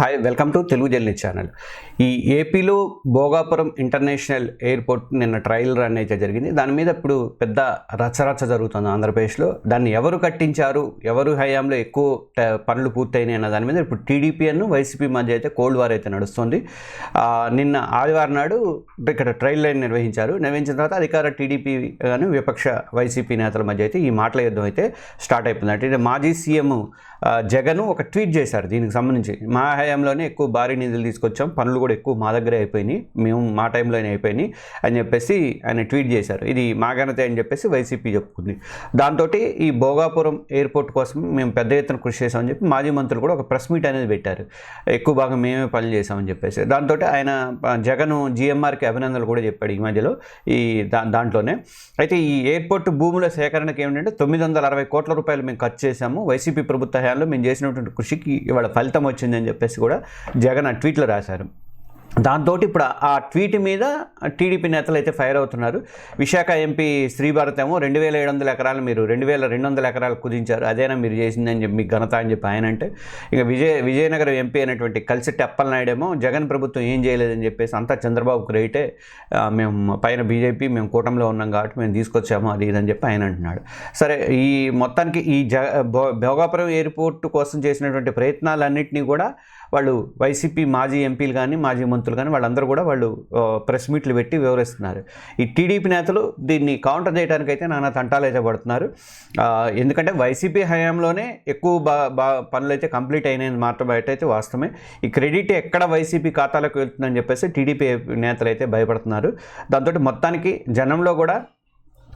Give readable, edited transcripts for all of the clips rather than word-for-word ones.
Hi welcome to Telugu journey channel. ఈ ఏపీలో Bhogapuram international airport నిన్న ట్రయల్ రన్ అయితే జరిగింది. దాని మీద ఇప్పుడు పెద్ద రచ్చరచ్చ జరుగుతుంది ఆంధ్రప్రదేశ్లో. దాన్ని ఎవరు కట్టించారు, ఎవరు హయాంలో ఎక్కువ పనులు పూర్తయినాయి అన్న దాని మీద ఇప్పుడు టీడీపీ అను వైసీపీ మధ్య అయితే కోల్డ్ వార్ అయితే నడుస్తుంది. నిన్న ఆదివారం నాడు ఇక్కడ ట్రయల్ లైన్ నిర్వహించిన తర్వాత అధికార టీడీపీ గాను విపక్ష వైసీపీ నేతల మధ్య అయితే ఈ మాటల యుద్ధం అయితే స్టార్ట్ అయిపోయింది. అంటే మాజీ సీఎం జగన్ ఒక ట్వీట్ చేశారు దీనికి సంబంధించి. మా హయాంలోనే ఎక్కువ భారీ నిధులు తీసుకొచ్చాం, పనులు కూడా ఎక్కువ మా దగ్గరే అయిపోయినాయి, మేము మా టైంలోనే అయిపోయినాయి అని చెప్పేసి ఆయన ట్వీట్ చేశారు. ఇది మా ఘనత అని చెప్పేసి వైసీపీ చెప్పుకుంది. దాంతో ఈ భోగాపురం ఎయిర్పోర్ట్ కోసం మేము పెద్ద ఎత్తున కృషి చేసామని చెప్పి మాజీ మంత్రులు కూడా ఒక ప్రెస్ మీట్ అనేది పెట్టారు. ఎక్కువ భాగం మేమే పనులు చేసామని చెప్పేసి దాంతో ఆయన జగన్ జిఎంఆర్కి అభినందనలు కూడా చెప్పాడు ఈ మధ్యలో దాంట్లోనే. అయితే ఈ ఎయిర్పోర్ట్ భూముల సేకరణకు ఏమిటంటే 960 కోట్ల రూపాయలు మేము ఖర్చు చేశాము, వైసీపీ ప్రభుత్వ హయాంలో మేము చేసినటువంటి కృషికి ఇవాళ ఫలితం వచ్చిందని చెప్పేసి కూడా జగన్ ఆ ట్వీట్లో రాశారు. దాంతో ఇప్పుడు ఆ ట్వీట్ మీద టీడీపీ నేతలు అయితే ఫైర్ అవుతున్నారు. విశాఖ ఎంపీ శ్రీభారత్ ఏమో 2700 ఎకరాలు మీరు 2200 ఎకరాలు కుదించారు, అదేనా మీరు చేసిందని చెప్పి మీకు ఘనత అని చెప్పి ఆయన అంటే, ఇక విజయనగరం ఎంపీ అయినటువంటి కలిసిట్టి అప్పలనాయుడు ఏమో జగన్ ప్రభుత్వం ఏం చేయలేదని చెప్పేసి అంతా చంద్రబాబు రైటే, మేము పైన బీజేపీ మేము కూటమిలో ఉన్నాం కాబట్టి మేము తీసుకొచ్చాము అది ఇదని చెప్పి ఆయన అంటున్నాడు. సరే, ఈ మొత్తానికి ఈ భోగాపురం ఎయిర్పోర్ట్ కోసం చేసినటువంటి ప్రయత్నాలన్నింటినీ కూడా వాళ్ళు వైసీపీ మాజీ ఎంపీలు కానీ మాజీ మంత్రులు కానీ వాళ్ళందరూ కూడా వాళ్ళు ప్రెస్ మీట్లు పెట్టి వివరిస్తున్నారు. ఈ టీడీపీ నేతలు దీన్ని కౌంటర్ చేయడానికైతే నానా తంటాలు అయితే పడుతున్నారు. ఎందుకంటే వైసీపీ హయాంలోనే ఎక్కువ పనులు అయితే కంప్లీట్ అయినాయని మాత్రం అయితే వాస్తవమే. ఈ క్రెడిట్ ఎక్కడ వైసీపీ ఖాతాలోకి వెళ్తుందని చెప్పేసి టీడీపీ నేతలు అయితే భయపడుతున్నారు. దాంతో మొత్తానికి జనంలో కూడా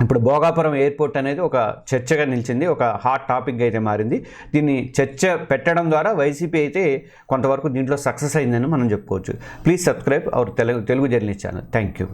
ఇప్పుడు భోగాపురం ఎయిర్పోర్ట్ అనేది ఒక చర్చగా నిలిచింది, ఒక హాట్ టాపిక్గా అయితే మారింది. దీన్ని చర్చ పెట్టడం ద్వారా వైసీపీ అయితే కొంతవరకు దీంట్లో సక్సెస్ అయిందని మనం చెప్పుకోవచ్చు. Please subscribe our Telugu journalist channel. Thank you.